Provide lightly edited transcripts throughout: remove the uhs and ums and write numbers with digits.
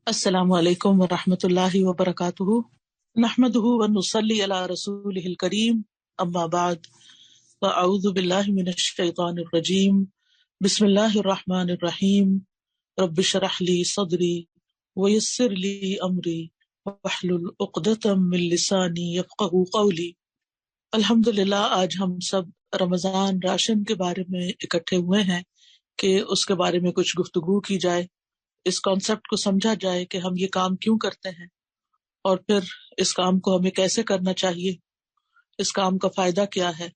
السلام علیکم ورحمۃ اللہ وبرکاتہ، نحمدہ ونصلی علی رسولہ الکریم، اما بعد، فاعوذ باللہ من الشیطان الرجیم، بسم اللہ الرحمن الرحیم، رب اشرح لی صدری ویسر لی امری واحلل عقدۃ من لسانی یفقہوا قولی۔ الحمدللہ آج ہم سب رمضان راشن کے بارے میں اکٹھے ہوئے ہیں کہ اس کے بارے میں کچھ گفتگو کی جائے، اس کانسیپٹ کو سمجھا جائے کہ ہم یہ کام کیوں کرتے ہیں اور پھر اس کام کو ہمیں کیسے کرنا چاہیے، اس کام کا فائدہ کیا ہے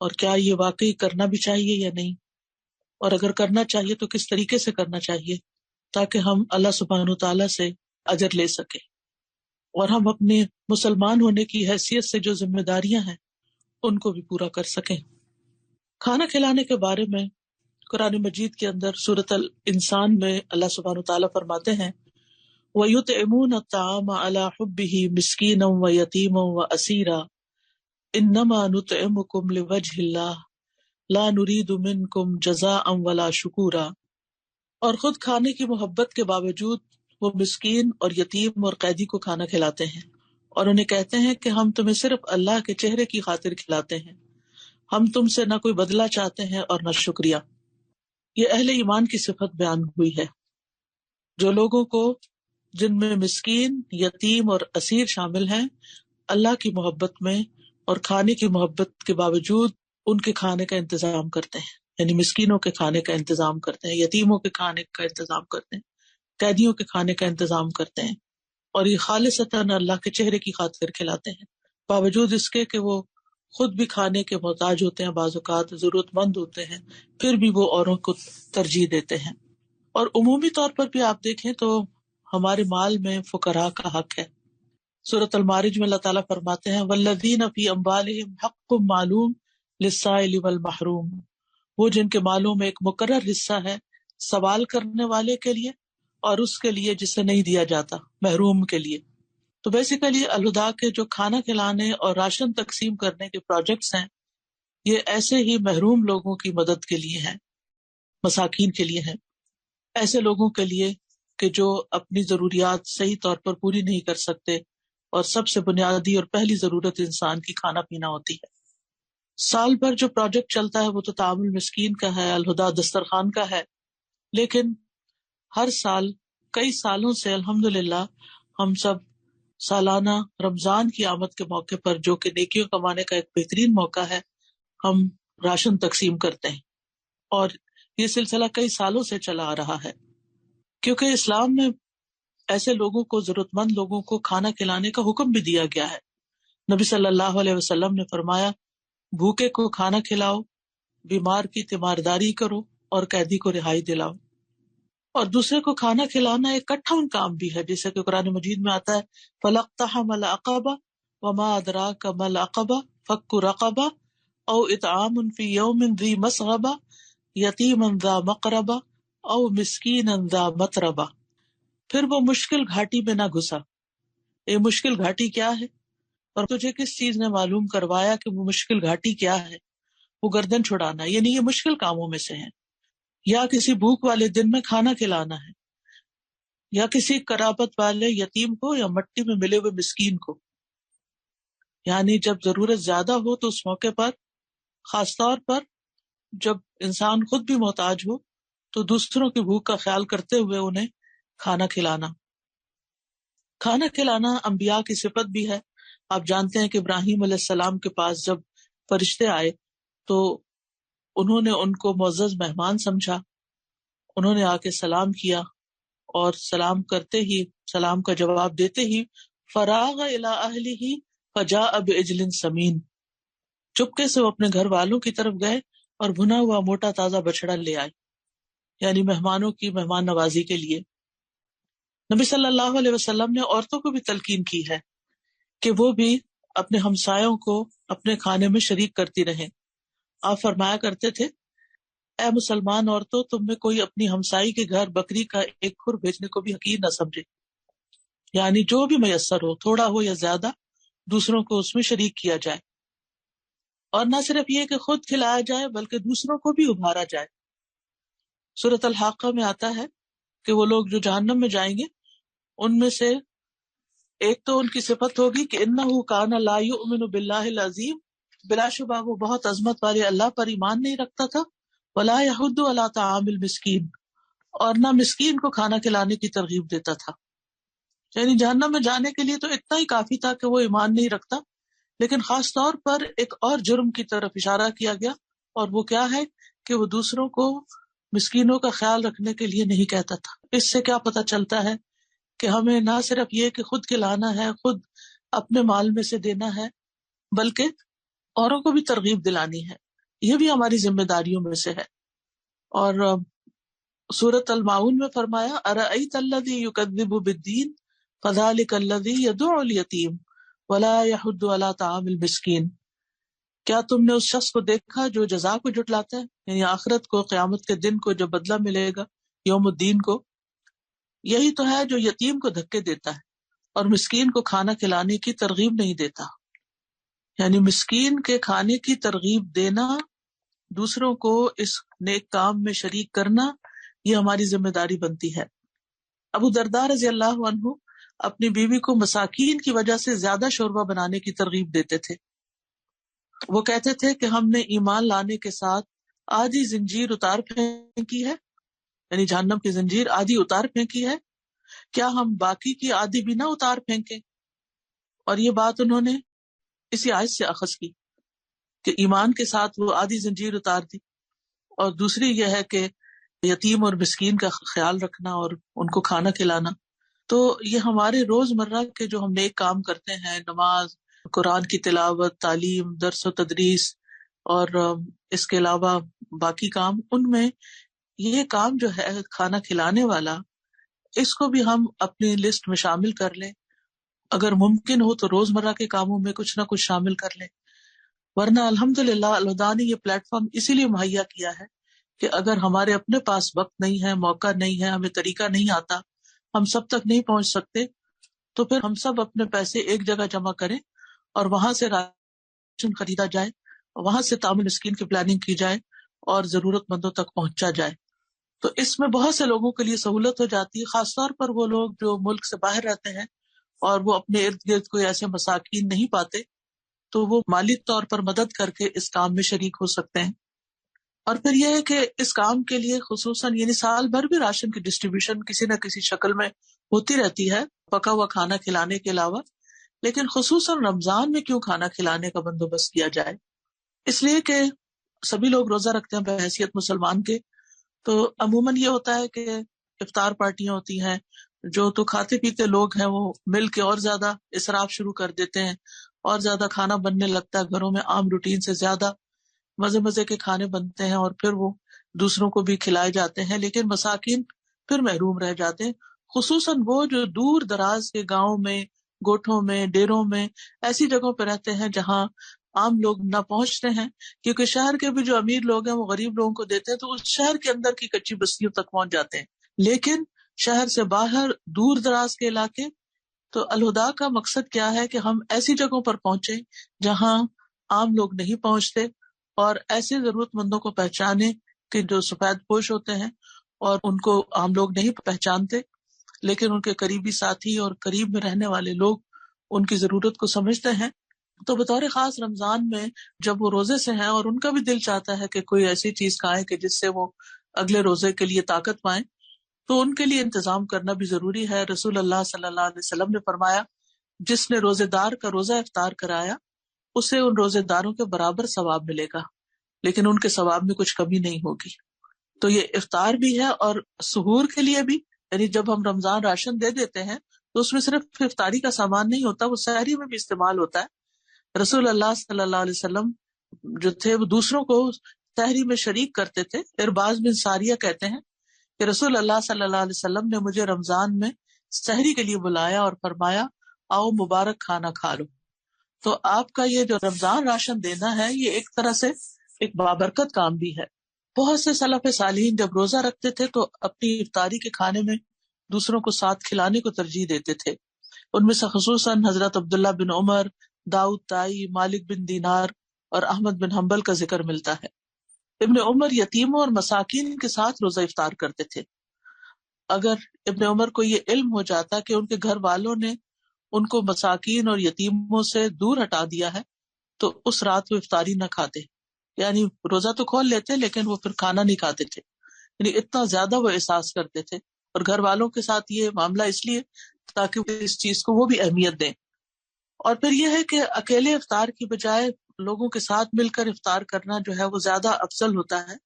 اور کیا یہ واقعی کرنا بھی چاہیے یا نہیں، اور اگر کرنا چاہیے تو کس طریقے سے کرنا چاہیے تاکہ ہم اللہ سبحانہ و تعالیٰ سے اجر لے سکیں اور ہم اپنے مسلمان ہونے کی حیثیت سے جو ذمہ داریاں ہیں ان کو بھی پورا کر سکیں۔ کھانا کھلانے کے بارے میں قرآن مجید کے اندر سورۃ الانسان میں اللہ سبحانہ و تعالیٰ فرماتے ہیں وَيُطْعِمُونَ الطَّعَامَ عَلَى حُبِّهِ مِسْكِينًا وَيَتِيمًا وَأَسِيرًا إِنَّمَا نُطْعِمُكُمْ لِوَجْهِ اللَّهِ لَا نُرِيدُ مِنكُمْ جَزَاءً وَلَا شُكُورًا، اور خود کھانے کی محبت کے باوجود وہ مسکین اور یتیم اور قیدی کو کھانا کھلاتے ہیں اور انہیں کہتے ہیں کہ ہم تمہیں صرف اللہ کے چہرے کی خاطر کھلاتے ہیں، ہم تم سے نہ کوئی بدلہ چاہتے ہیں اور نہ شکریہ۔ یہ اہل ایمان کی صفت بیان ہوئی ہے، جو لوگوں کو جن میں مسکین، یتیم اور اسیر شامل ہیں اللہ کی محبت میں اور کھانے کی محبت کے باوجود ان کے کھانے کا انتظام کرتے ہیں، یعنی مسکینوں کے کھانے کا انتظام کرتے ہیں، یتیموں کے کھانے کا انتظام کرتے ہیں، قیدیوں کے کھانے کا انتظام کرتے ہیں، اور یہ خالصتاً اللہ کے چہرے کی خاطر کھلاتے ہیں، باوجود اس کے کہ وہ خود بھی کھانے کے محتاج ہوتے ہیں، بعض اوقات ضرورت مند ہوتے ہیں، پھر بھی وہ اوروں کو ترجیح دیتے ہیں۔ اور عمومی طور پر بھی آپ دیکھیں تو ہمارے مال میں فقراء کا حق ہے۔ سورۃ المعارج میں اللہ تعالیٰ فرماتے ہیں والذین فی اموالہم حق معلوم للسائل والمحروم، وہ جن کے مالوں میں ایک مقرر حصہ ہے سوال کرنے والے کے لیے اور اس کے لیے جسے نہیں دیا جاتا، محروم کے لیے۔ تو بیسیکلی الہدا کے جو کھانا کھلانے اور راشن تقسیم کرنے کے پروجیکٹس ہیں، یہ ایسے ہی محروم لوگوں کی مدد کے لیے ہیں، مساکین کے لیے ہیں، ایسے لوگوں کے لیے کہ جو اپنی ضروریات صحیح طور پر پوری نہیں کر سکتے، اور سب سے بنیادی اور پہلی ضرورت انسان کی کھانا پینا ہوتی ہے۔ سال بھر جو پروجیکٹ چلتا ہے وہ تو تعاون المسکین کا ہے، الہدا دسترخوان کا ہے، لیکن ہر سال کئی سالوں سے الحمدللہ ہم سب سالانہ رمضان کی آمد کے موقع پر، جو کہ نیکیوں کمانے کا ایک بہترین موقع ہے، ہم راشن تقسیم کرتے ہیں، اور یہ سلسلہ کئی سالوں سے چلا آ رہا ہے، کیونکہ اسلام میں ایسے لوگوں کو، ضرورت مند لوگوں کو کھانا کھلانے کا حکم بھی دیا گیا ہے۔ نبی صلی اللہ علیہ وسلم نے فرمایا بھوکے کو کھانا کھلاؤ، بیمار کی تیمارداری کرو اور قیدی کو رہائی دلاؤ۔ اور دوسرے کو کھانا کھلانا ایک کٹھن کام بھی ہے، جیسے کہ قرآن مجید میں آتا ہے فَلَقْتَحَمَ الْعَقَبَةَ وَمَا أَدْرَاكَ مَا الْعَقَبَةُ فَكُّ رَقَبَةٍ أَوْ إِطْعَامٌ فِي يَوْمٍ ذِي مَسْغَبَةٍ يَتِيمًا ذَا مَقْرَبَةٍ أَوْ مِسْكِينًا ذَا مَتْرَبَةٍ۔ پھر وہ مشکل گھاٹی میں نہ گھسا۔ یہ مشکل گھاٹی کیا ہے، اور تجھے کس چیز نے معلوم کروایا کہ وہ مشکل گھاٹی کیا ہے؟ وہ گردن چھڑانا، یعنی یہ مشکل کاموں میں سے ہے، یا کسی بھوک والے دن میں کھانا کھلانا ہے، یا کسی قرابت والے یتیم کو یا مٹی میں ملے ہوئے مسکین کو۔ یعنی جب ضرورت زیادہ ہو تو اس موقع پر، خاص طور پر جب انسان خود بھی محتاج ہو، تو دوسروں کی بھوک کا خیال کرتے ہوئے انہیں کھانا کھلانا۔ کھانا کھلانا انبیاء کی صفت بھی ہے۔ آپ جانتے ہیں کہ ابراہیم علیہ السلام کے پاس جب فرشتے آئے تو انہوں نے ان کو معزز مہمان سمجھا، انہوں نے آ کے سلام کیا، اور سلام کرتے ہی، سلام کا جواب دیتے ہی فراغ الی اہلہ فجاء بعجل سمین، چپکے سے وہ اپنے گھر والوں کی طرف گئے اور بھنا ہوا موٹا تازہ بچڑا لے آئے، یعنی مہمانوں کی مہمان نوازی کے لیے۔ نبی صلی اللہ علیہ وسلم نے عورتوں کو بھی تلقین کی ہے کہ وہ بھی اپنے ہمسایوں کو اپنے کھانے میں شریک کرتی رہیں۔ آپ فرمایا کرتے تھے اے مسلمان عورتوں، تم میں کوئی اپنی ہمسائی کے گھر بکری کا ایک کھر بھیجنے کو بھی حقیر نہ سمجھے، یعنی جو بھی میسر ہو، تھوڑا ہو یا زیادہ، دوسروں کو اس میں شریک کیا جائے، اور نہ صرف یہ کہ خود کھلایا جائے بلکہ دوسروں کو بھی ابھارا جائے۔ سورۃ الحاقہ میں آتا ہے کہ وہ لوگ جو جہنم میں جائیں گے ان میں سے ایک تو ان کی صفت ہوگی کہ انہ کان لا یؤمن باللہ العظیم، بلا شبہ وہ بہت عظمت والے اللہ پر ایمان نہیں رکھتا تھا، ولا یحض علی طعام المسکین، اور نہ مسکین کو کھانا کھلانے کی ترغیب دیتا تھا. یعنی جہنم میں جانے کے لیے تو اتنا ہی کافی تھا کہ وہ ایمان نہیں رکھتا، لیکن خاص طور پر ایک اور جرم کی طرف اشارہ کیا گیا، اور وہ کیا ہے کہ وہ دوسروں کو مسکینوں کا خیال رکھنے کے لیے نہیں کہتا تھا. اس سے کیا پتہ چلتا ہے کہ ہمیں نہ صرف یہ کہ خود کھلانا ہے، خود اپنے مال میں سے دینا ہے، بلکہ اوروں کو بھی ترغیب دلانی ہے. یہ بھی ہماری ذمہ داریوں میں سے ہے. اور سورۃ الماؤن میں فرمایا ارأیت الذی یکذب بالدین فذلک الذی یدعو الیتیم ولا یحض علی طعام المسکین. کیا تم نے اس شخص کو دیکھا جو جزا کو جھٹلاتا ہے، یعنی آخرت کو، قیامت کے دن کو، جو بدلہ ملے گا یوم الدین کو؟ یہی تو ہے جو یتیم کو دھکے دیتا ہے اور مسکین کو کھانا کھلانے کی ترغیب نہیں دیتا. یعنی مسکین کے کھانے کی ترغیب دینا، دوسروں کو اس نیک کام میں شریک کرنا، یہ ہماری ذمہ داری بنتی ہے. ابو درداء رضی اللہ عنہ اپنی بیوی کو مساکین کی وجہ سے زیادہ شوربہ بنانے کی ترغیب دیتے تھے. وہ کہتے تھے کہ ہم نے ایمان لانے کے ساتھ آدھی زنجیر اتار پھینکی ہے، یعنی جہنم کی زنجیر آدھی اتار پھینکی ہے، کیا ہم باقی کی آدھی بھی نہ اتار پھینکیں؟ اور یہ بات انہوں نے اسی آیت سے اخذ کی کہ ایمان کے ساتھ وہ آدھی زنجیر اتار دی. اور دوسری یہ ہے کہ یتیم اور مسکین کا خیال رکھنا اور ان کو کھانا کھلانا. تو یہ ہمارے روزمرہ کے جو ہم نیک کام کرتے ہیں، نماز، قرآن کی تلاوت، تعلیم، درس و تدریس، اور اس کے علاوہ باقی کام، ان میں یہ کام جو ہے کھانا کھلانے والا، اس کو بھی ہم اپنی لسٹ میں شامل کر لیں. اگر ممکن ہو تو روزمرہ کے کاموں میں کچھ نہ کچھ شامل کر لیں. ورنہ الحمدللہ اللہ نے یہ پلیٹ فارم اسی لیے مہیا کیا ہے کہ اگر ہمارے اپنے پاس وقت نہیں ہے، موقع نہیں ہے، ہمیں طریقہ نہیں آتا، ہم سب تک نہیں پہنچ سکتے، تو پھر ہم سب اپنے پیسے ایک جگہ جمع کریں اور وہاں سے راشن خریدا جائے، وہاں سے طعام مسکین کی پلاننگ کی جائے اور ضرورت مندوں تک پہنچا جائے. تو اس میں بہت سے لوگوں کے لیے سہولت ہو جاتی ہے، خاص طور پر وہ لوگ جو ملک سے باہر رہتے ہیں اور وہ اپنے ارد گرد کوئی ایسے مساکین نہیں پاتے، تو وہ مالی طور پر مدد کر کے اس کام میں شریک ہو سکتے ہیں. اور پھر یہ ہے کہ اس کام کے لیے خصوصاً یعنی سال بھر بھی راشن کی ڈسٹریبیوشن کسی نہ کسی شکل میں ہوتی رہتی ہے، پکا ہوا کھانا کھلانے کے علاوہ، لیکن خصوصاً رمضان میں کیوں کھانا کھلانے کا بندوبست کیا جائے؟ اس لیے کہ سبھی لوگ روزہ رکھتے ہیں بحیثیت مسلمان کے، تو عموماً یہ ہوتا ہے کہ افطار پارٹیاں ہوتی ہیں، جو تو کھاتے پیتے لوگ ہیں وہ مل کے اور زیادہ اسراف شروع کر دیتے ہیں، اور زیادہ کھانا بننے لگتا ہے گھروں میں، عام روٹین سے زیادہ مزے مزے کے کھانے بنتے ہیں، اور پھر وہ دوسروں کو بھی کھلائے جاتے ہیں، لیکن مساکین پھر محروم رہ جاتے ہیں. خصوصاً وہ جو دور دراز کے گاؤں میں، گوٹھوں میں، ڈیروں میں، ایسی جگہوں پہ رہتے ہیں جہاں عام لوگ نہ پہنچتے ہیں، کیونکہ شہر کے بھی جو امیر لوگ ہیں وہ غریب لوگوں کو دیتے ہیں تو اس شہر کے اندر کی کچی بستیوں تک پہنچ جاتے ہیں. لیکن شہر سے باہر دور دراز کے علاقے، تو الہدا کا مقصد کیا ہے کہ ہم ایسی جگہوں پر پہنچیں جہاں عام لوگ نہیں پہنچتے، اور ایسے ضرورت مندوں کو پہچانے کہ جو سفید پوش ہوتے ہیں اور ان کو عام لوگ نہیں پہچانتے، لیکن ان کے قریبی ساتھی اور قریب میں رہنے والے لوگ ان کی ضرورت کو سمجھتے ہیں. تو بطور خاص رمضان میں جب وہ روزے سے ہیں اور ان کا بھی دل چاہتا ہے کہ کوئی ایسی چیز کھائیں کہ جس سے وہ اگلے روزے کے لیے طاقت پائیں، تو ان کے لیے انتظام کرنا بھی ضروری ہے. رسول اللہ صلی اللہ علیہ وسلم نے فرمایا جس نے روزے دار کا روزہ افطار کرایا اسے ان روزے داروں کے برابر ثواب ملے گا، لیکن ان کے ثواب میں کچھ کمی نہیں ہوگی. تو یہ افطار بھی ہے اور سحور کے لیے بھی، یعنی جب ہم رمضان راشن دے دیتے ہیں تو اس میں صرف افطاری کا سامان نہیں ہوتا، وہ سحری میں بھی استعمال ہوتا ہے. رسول اللہ صلی اللہ علیہ وسلم جو تھے وہ دوسروں کو سحری میں شریک کرتے تھے. ارباز بن ساریہ کہتے ہیں کہ رسول اللہ صلی اللہ علیہ وسلم نے مجھے رمضان میں سحری کے لیے بلایا اور فرمایا آؤ مبارک کھانا کھا لو. تو آپ کا یہ جو رمضان راشن دینا ہے یہ ایک طرح سے ایک بابرکت کام بھی ہے. بہت سے سلف صالحین جب روزہ رکھتے تھے تو اپنی افطاری کے کھانے میں دوسروں کو ساتھ کھلانے کو ترجیح دیتے تھے. ان میں سے خصوصاً حضرت عبداللہ بن عمر، داؤد تائی، مالک بن دینار اور احمد بن حنبل کا ذکر ملتا ہے. ابن عمر یتیموں اور مساکین کے ساتھ روزہ افطار کرتے تھے. اگر ابن عمر کو یہ علم ہو جاتا کہ ان کے گھر والوں نے ان کو مساکین اور یتیموں سے دور ہٹا دیا ہے تو اس رات وہ افطاری نہ کھاتے، یعنی روزہ تو کھول لیتے لیکن وہ پھر کھانا نہیں کھاتے تھے، یعنی اتنا زیادہ وہ احساس کرتے تھے. اور گھر والوں کے ساتھ یہ معاملہ اس لیے تاکہ اس چیز کو وہ بھی اہمیت دیں. اور پھر یہ ہے کہ اکیلے افطار کی بجائے لوگوں کے ساتھ مل کر افطار کرنا جو ہے وہ زیادہ افضل ہوتا ہے.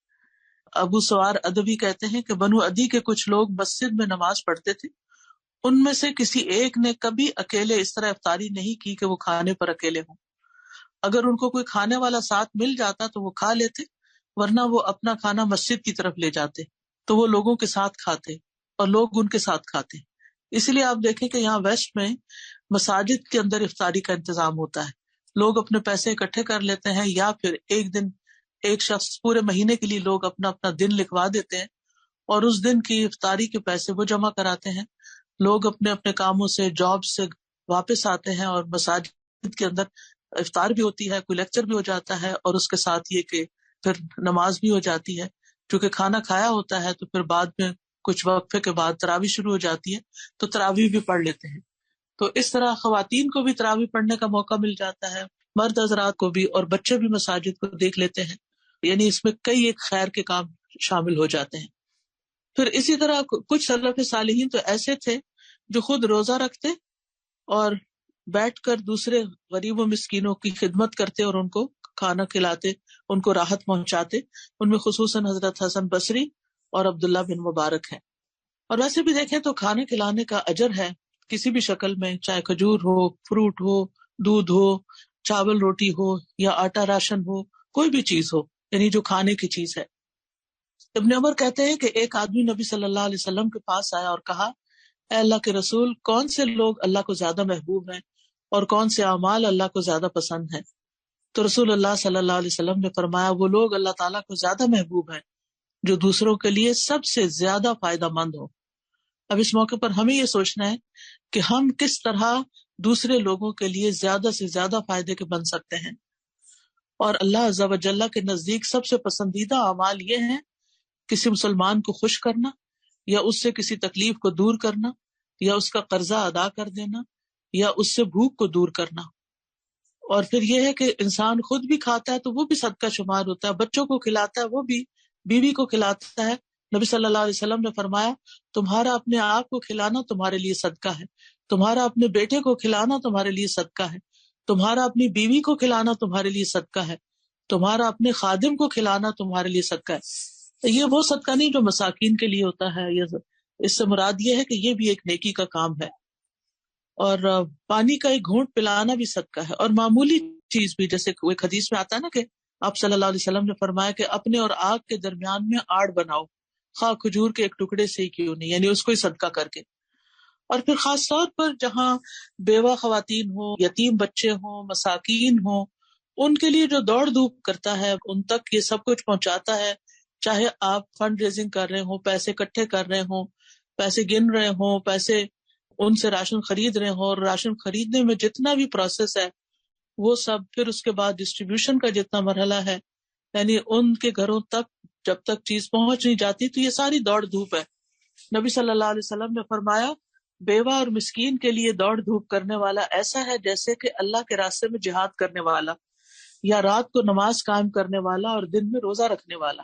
ابو سوار ادبی کہتے ہیں کہ بنو عدی کے کچھ لوگ مسجد میں نماز پڑھتے تھے، ان میں سے کسی ایک نے کبھی اکیلے اس طرح افطاری نہیں کی کہ وہ کھانے پر اکیلے ہوں. اگر ان کو کوئی کھانے والا ساتھ مل جاتا تو وہ کھا لیتے، ورنہ وہ اپنا کھانا مسجد کی طرف لے جاتے تو وہ لوگوں کے ساتھ کھاتے اور لوگ ان کے ساتھ کھاتے. اس لیے آپ دیکھیں کہ یہاں ویسٹ میں مساجد کے اندر افطاری کا انتظام ہوتا ہے. لوگ اپنے پیسے اکٹھے کر لیتے ہیں، یا پھر ایک دن ایک شخص پورے مہینے کے لیے لوگ اپنا اپنا دن لکھوا دیتے ہیں اور اس دن کی افطاری کے پیسے وہ جمع کراتے ہیں. لوگ اپنے اپنے کاموں سے، جاب سے واپس آتے ہیں اور مساجد کے اندر افطار بھی ہوتی ہے، کوئی لیکچر بھی ہو جاتا ہے، اور اس کے ساتھ یہ کہ پھر نماز بھی ہو جاتی ہے. چونکہ کھانا کھایا ہوتا ہے تو پھر بعد میں کچھ وقفے کے بعد تراویح شروع ہو جاتی ہے تو تراویح بھی پڑھ لیتے ہیں. تو اس طرح خواتین کو بھی تراویح پڑھنے کا موقع مل جاتا ہے، مرد حضرات کو بھی، اور بچے بھی مساجد کو دیکھ لیتے ہیں. یعنی اس میں کئی ایک خیر کے کام شامل ہو جاتے ہیں. پھر اسی طرح کچھ سلف صالحین تو ایسے تھے جو خود روزہ رکھتے اور بیٹھ کر دوسرے غریب و مسکینوں کی خدمت کرتے اور ان کو کھانا کھلاتے، ان کو راحت پہنچاتے. ان میں خصوصاً حضرت حسن بصری اور عبداللہ بن مبارک ہیں. اور ویسے بھی دیکھیں تو کھانے کھلانے کا اجر ہے کسی بھی شکل میں، چاہے کھجور ہو، فروٹ ہو، دودھ ہو، چاول روٹی ہو، یا آٹا راشن ہو، کوئی بھی چیز ہو، یعنی جو کھانے کی چیز ہے. ابن عمر کہتے ہیں کہ ایک آدمی نبی صلی اللہ علیہ وسلم کے پاس آیا اور کہا، اے اللہ کے رسول، کون سے لوگ اللہ کو زیادہ محبوب ہیں اور کون سے اعمال اللہ کو زیادہ پسند ہیں؟ تو رسول اللہ صلی اللہ علیہ وسلم نے فرمایا، وہ لوگ اللہ تعالیٰ کو زیادہ محبوب ہیں جو دوسروں کے لیے سب سے زیادہ فائدہ مند ہو. اب اس موقع پر ہمیں یہ سوچنا ہے کہ ہم کس طرح دوسرے لوگوں کے لیے زیادہ سے زیادہ فائدے کے بن سکتے ہیں. اور اللہ عز و جل کے نزدیک سب سے پسندیدہ اعمال یہ ہیں: کسی مسلمان کو خوش کرنا، یا اس سے کسی تکلیف کو دور کرنا، یا اس کا قرضہ ادا کر دینا، یا اس سے بھوک کو دور کرنا. اور پھر یہ ہے کہ انسان خود بھی کھاتا ہے تو وہ بھی صدقہ شمار ہوتا ہے، بچوں کو کھلاتا ہے وہ بھی، بیوی کو کھلاتا ہے. نبی صلی اللہ علیہ وسلم نے فرمایا، تمہارا اپنے آپ کو کھلانا تمہارے لیے صدقہ ہے، تمہارا اپنے بیٹے کو کھلانا تمہارے لیے صدقہ ہے، تمہارا اپنی بیوی کو کھلانا تمہارے لیے صدقہ ہے، تمہارا اپنے خادم کو کھلانا تمہارے لیے صدقہ ہے. یہ وہ صدقہ نہیں جو مساکین کے لیے ہوتا ہے، اس سے مراد یہ ہے کہ یہ بھی ایک نیکی کا کام ہے. اور پانی کا ایک گھونٹ پلانا بھی صدقہ ہے. اور معمولی چیز بھی، جیسے ایک حدیث میں آتا ہے نا کہ آپ صلی اللہ علیہ وسلم نے فرمایا کہ اپنے اور آگ کے درمیان میں آڑ بناؤ، خواہ کھجور کے ایک ٹکڑے سے ہی کیوں نہیں، یعنی اس کو ہی صدقہ کر کے. اور پھر خاص طور پر جہاں بیوہ خواتین ہوں، یتیم بچے ہوں، مساکین ہوں، ان کے لیے جو دوڑ دھوپ کرتا ہے، ان تک یہ سب کچھ پہنچاتا ہے، چاہے آپ فنڈ ریزنگ کر رہے ہوں، پیسے اکٹھے کر رہے ہوں، پیسے گن رہے ہوں، پیسے ان سے راشن خرید رہے ہوں، اور راشن خریدنے میں جتنا بھی پروسیس ہے وہ سب، پھر اس کے بعد ڈسٹریبیوشن کا جتنا مرحلہ ہے، یعنی ان کے گھروں تک جب تک چیز پہنچ نہیں جاتی تو یہ ساری دوڑ دھوپ ہے. نبی صلی اللہ علیہ وسلم نے فرمایا، بیوہ اور مسکین کے لیے دوڑ دھوپ کرنے والا ایسا ہے جیسے کہ اللہ کے راستے میں جہاد کرنے والا، یا رات کو نماز قائم کرنے والا اور دن میں روزہ رکھنے والا.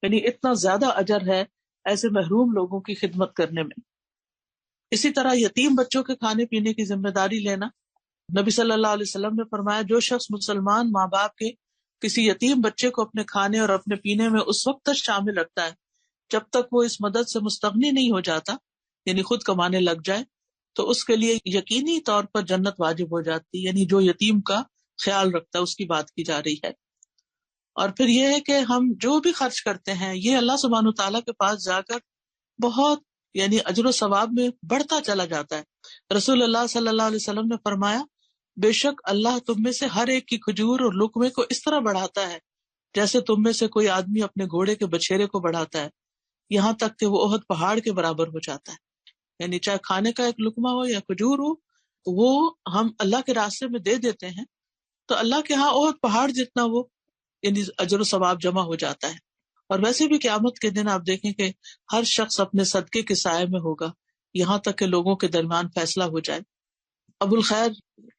یعنی اتنا زیادہ اجر ہے ایسے محروم لوگوں کی خدمت کرنے میں. اسی طرح یتیم بچوں کے کھانے پینے کی ذمہ داری لینا، نبی صلی اللہ علیہ وسلم نے فرمایا، جو شخص مسلمان ماں باپ کے کسی یتیم بچے کو اپنے کھانے اور اپنے پینے میں اس وقت تک شامل رکھتا ہے جب تک وہ اس مدد سے مستغنی نہیں ہو جاتا، یعنی خود کمانے لگ جائے، تو اس کے لیے یقینی طور پر جنت واجب ہو جاتی. یعنی جو یتیم کا خیال رکھتا ہے اس کی بات کی جا رہی ہے. اور پھر یہ ہے کہ ہم جو بھی خرچ کرتے ہیں یہ اللہ سبحانہ تعالیٰ کے پاس جا کر بہت، یعنی اجر و ثواب میں بڑھتا چلا جاتا ہے. رسول اللہ صلی اللہ علیہ وسلم نے فرمایا، بے شک اللہ تم میں سے ہر ایک کی کھجور اور لقمے کو اس طرح بڑھاتا ہے جیسے تم میں سے کوئی آدمی اپنے گھوڑے کے بچھیرے کو بڑھاتا ہے، یہاں تک کہ وہ احد پہاڑ کے برابر ہو جاتا ہے. یعنی چاہے کھانے کا ایک لقمہ ہو یا کھجور ہو، وہ ہم اللہ کے راستے میں دے دیتے ہیں تو اللہ کے ہاں احد پہاڑ جتنا وہ، یعنی اجر و ثواب جمع ہو جاتا ہے. اور ویسے بھی قیامت کے دن آپ دیکھیں کہ ہر شخص اپنے صدقے کے سائے میں ہوگا، یہاں تک کہ لوگوں کے درمیان فیصلہ ہو جائے۔ ابو الخیر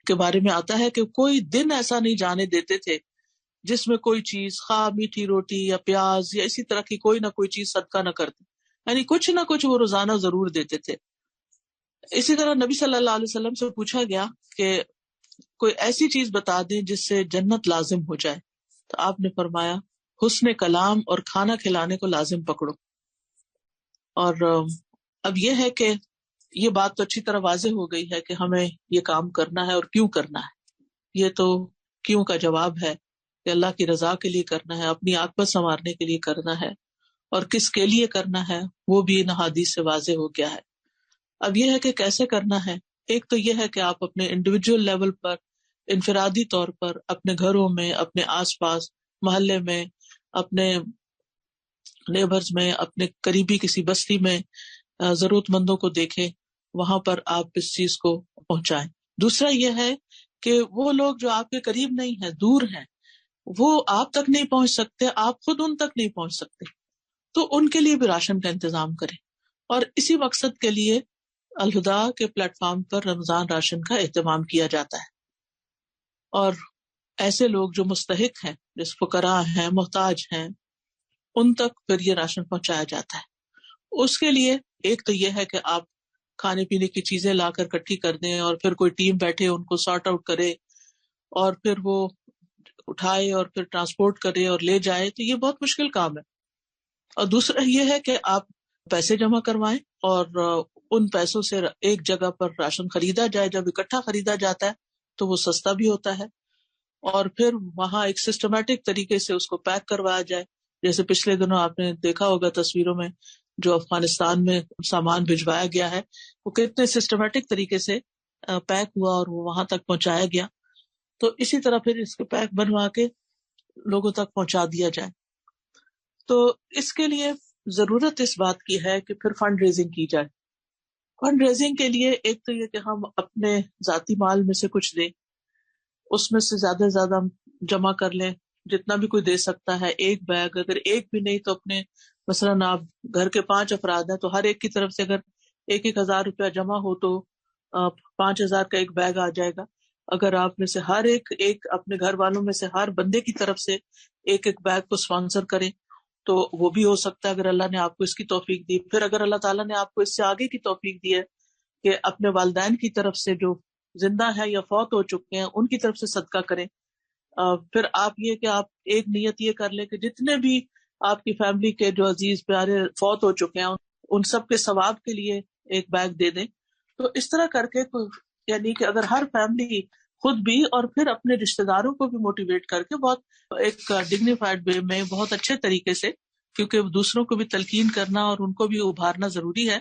کے بارے میں آتا ہے کہ کوئی دن ایسا نہیں جانے دیتے تھے جس میں کوئی چیز، خواہ میٹھی روٹی یا پیاز یا اسی طرح کی کوئی نہ کوئی چیز صدقہ نہ کرتے، یعنی کچھ نہ کچھ وہ روزانہ ضرور دیتے تھے۔ اسی طرح نبی صلی اللہ علیہ وسلم سے پوچھا گیا کہ کوئی ایسی چیز بتا دیں جس سے جنت لازم ہو جائے، تو آپ نے فرمایا حسن کلام اور کھانا کھلانے کو لازم پکڑو۔ اور اب یہ ہے کہ یہ بات تو اچھی طرح واضح ہو گئی ہے کہ ہمیں یہ کام کرنا ہے اور کیوں کرنا ہے۔ یہ تو کیوں کا جواب ہے کہ اللہ کی رضا کے لیے کرنا ہے، اپنی عاقبت سنوارنے کے لیے کرنا ہے، اور کس کے لیے کرنا ہے وہ بھی ان حدیث سے واضح ہو گیا ہے۔ اب یہ ہے کہ کیسے کرنا ہے۔ ایک تو یہ ہے کہ آپ اپنے انڈیویجول لیول پر، انفرادی طور پر، اپنے گھروں میں، اپنے آس پاس محلے میں، اپنے نیبرز میں، اپنے قریبی کسی بستی میں ضرورت مندوں کو دیکھیں، وہاں پر آپ اس چیز کو پہنچائیں۔ دوسرا یہ ہے کہ وہ لوگ جو آپ کے قریب نہیں ہیں، دور ہیں، وہ آپ تک نہیں پہنچ سکتے، آپ خود ان تک نہیں پہنچ سکتے، تو ان کے لیے بھی راشن کا انتظام کریں۔ اور اسی مقصد کے لیے الہدا کے پلیٹ فارم پر رمضان راشن کا اہتمام کیا جاتا ہے، اور ایسے لوگ جو مستحق ہیں، جس فقراء ہیں، محتاج ہیں، ان تک پھر یہ راشن پہنچایا جاتا ہے۔ اس کے لیے ایک تو یہ ہے کہ آپ کھانے پینے کی چیزیں لا کر اکٹھی کر دیں، اور پھر کوئی ٹیم بیٹھے ان کو سارٹ آؤٹ کرے، اور پھر وہ اٹھائے اور پھر ٹرانسپورٹ کرے اور لے جائے، تو یہ بہت مشکل کام ہے۔ اور دوسرا یہ ہے کہ آپ پیسے جمع کروائیں اور ان پیسوں سے ایک جگہ پر راشن خریدا جائے۔ جب اکٹھا خریدا جاتا ہے تو وہ سستا بھی ہوتا ہے، اور پھر وہاں ایک سسٹمیٹک طریقے سے اس کو پیک کروایا جائے۔ جیسے پچھلے دنوں آپ نے دیکھا ہوگا تصویروں میں جو افغانستان میں سامان بھجوایا گیا ہے، وہ کتنے سسٹمیٹک طریقے سے پیک ہوا اور وہ وہاں تک پہنچایا گیا۔ تو اسی طرح پھر اس کے پیک بنوا کے لوگوں تک پہنچا دیا جائے۔ تو اس کے لیے ضرورت اس بات کی ہے کہ پھر فنڈ ریزنگ کی جائے۔ فنڈ ریزنگ کے لیے ایک تو یہ کہ ہم اپنے ذاتی مال میں سے کچھ دیں، اس میں سے زیادہ سے زیادہ جمع کر لیں، جتنا بھی کوئی دے سکتا ہے۔ ایک بیگ، اگر ایک بھی نہیں تو اپنے مثلاً آپ گھر کے 5 افراد ہیں تو ہر ایک کی طرف سے اگر 1,000 روپیہ جمع ہو تو 5,000 کا ایک بیگ آ جائے گا۔ اگر آپ میں سے ہر ایک اپنے گھر والوں میں سے ہر بندے کی طرف سے ایک بیگ کو اسپانسر کرے تو وہ بھی ہو سکتا ہے، اگر اللہ نے آپ کو اس کی توفیق دی۔ پھر اگر اللہ تعالیٰ نے آپ کو اس سے آگے کی توفیق دی ہے کہ اپنے والدین کی طرف سے جو زندہ ہے یا فوت ہو چکے ہیں ان کی طرف سے صدقہ کریں۔ پھر آپ یہ کہ آپ ایک نیت یہ کر لیں کہ جتنے بھی آپ کی فیملی کے جو عزیز پیارے فوت ہو چکے ہیں ان سب کے ثواب کے لیے ایک بیگ دے دیں۔ تو اس طرح کر کے یعنی کہ اگر ہر فیملی خود بھی اور پھر اپنے رشتہ داروں کو بھی موٹیویٹ کر کے بہت ایک ڈگنیفائڈ وے میں، بہت اچھے طریقے سے، کیونکہ دوسروں کو بھی تلقین کرنا اور ان کو بھی ابھارنا ضروری ہے۔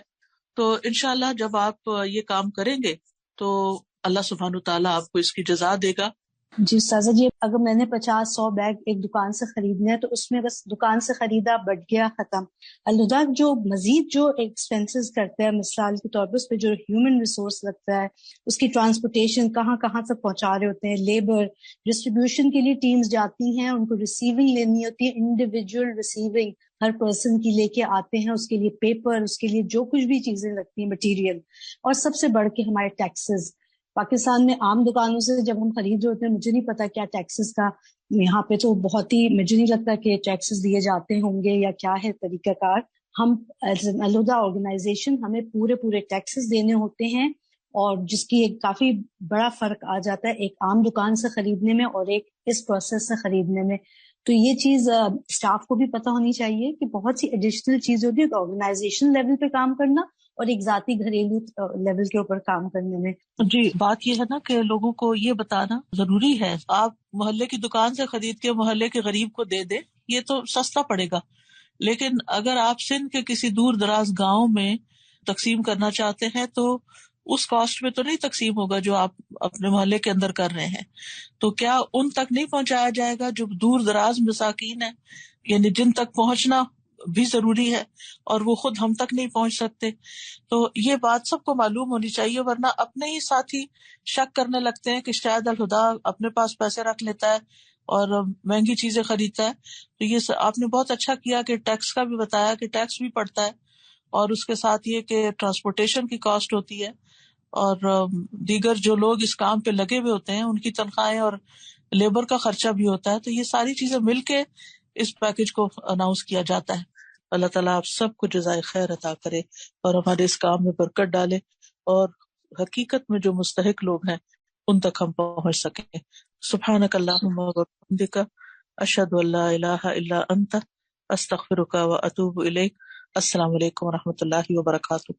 تو انشاءاللہ جب آپ یہ کام کریں گے تو اللہ سبحانہ وتعالیٰ آپ کو اس کی جزا دے گا۔ جی استاذہ جی، اگر میں نے 50-100 بیگ ایک دکان سے خریدنے ہیں تو اس میں بس دکان سے خریدا، بٹ گیا، ختم۔ الہدا جو مزید جو ایکسپینسز کرتے ہیں، مثال کے طور پر اس پہ جو ہیومن ریسورس لگتا ہے، اس کی ٹرانسپورٹیشن کہاں کہاں تک پہنچا رہے ہوتے ہیں، لیبر، ڈسٹریبیوشن کے لیے ٹیمز جاتی ہیں، ان کو ریسیونگ لینی ہوتی ہے، انڈیویجول ریسیونگ ہر پرسن کی لے کے آتے ہیں، اس کے لیے پیپر، اس کے لیے جو کچھ بھی چیزیں لگتی ہیں، مٹیریل، اور سب سے بڑھ کے ہمارے ٹیکسز۔ پاکستان میں عام دکانوں سے جب ہم خرید رہے ہوتے ہیں، مجھے نہیں پتا کیا ٹیکسز کا، یہاں پہ تو بہت ہی، مجھے نہیں لگتا کہ ٹیکسز دیے جاتے ہوں گے یا کیا ہے طریقہ کار۔ ہم ایز این الہدا آرگنائزیشن ہمیں پورے ٹیکسز دینے ہوتے ہیں، اور جس کی ایک کافی بڑا فرق آ جاتا ہے ایک عام دکان سے خریدنے میں اور ایک اس پروسیس سے خریدنے میں۔ تو یہ چیز اسٹاف کو بھی پتہ ہونی چاہیے کہ بہت سی ایڈیشنل چیز ہوتی ہے آرگنائزیشن لیول پہ کام کرنا اور ایک ذاتی گھریلو لیول کے اوپر کام کرنے میں۔ جی، بات یہ ہے نا کہ لوگوں کو یہ بتانا ضروری ہے۔ آپ محلے کی دکان سے خرید کے محلے کے غریب کو دے دیں، یہ تو سستا پڑے گا، لیکن اگر آپ سندھ کے کسی دور دراز گاؤں میں تقسیم کرنا چاہتے ہیں تو اس کاسٹ میں تو نہیں تقسیم ہوگا جو آپ اپنے محلے کے اندر کر رہے ہیں۔ تو کیا ان تک نہیں پہنچایا جائے گا جو دور دراز مساکین ہیں، یعنی جن تک پہنچنا بھی ضروری ہے اور وہ خود ہم تک نہیں پہنچ سکتے؟ تو یہ بات سب کو معلوم ہونی چاہیے، ورنہ اپنے ہی ساتھی شک کرنے لگتے ہیں کہ شاید الہدا اپنے پاس پیسے رکھ لیتا ہے اور مہنگی چیزیں خریدتا ہے. تو یہ آپ نے بہت اچھا کیا کہ ٹیکس کا بھی بتایا کہ ٹیکس بھی پڑتا ہے، اور اس کے ساتھ یہ کہ ٹرانسپورٹیشن کی کاسٹ ہوتی ہے، اور دیگر جو لوگ اس کام پہ لگے ہوئے ہوتے ہیں ان کی تنخواہیں اور لیبر کا خرچہ بھی ہوتا ہے. تو یہ ساری چیزیں مل کے اس پیکج کو اناؤنس کیا جاتا ہے. اللہ تعالیٰ آپ سب کو جزائے خیر عطا کرے اور ہمارے اس کام میں برکت ڈالے، اور حقیقت میں جو مستحق لوگ ہیں ان تک ہم پہنچ سکیں. سبحانک اللہم و بحمدک، اشہد ان لا الہ الا انت، استغفرک و اتوب الیک. السلام علیکم و رحمۃ اللہ وبرکاتہ.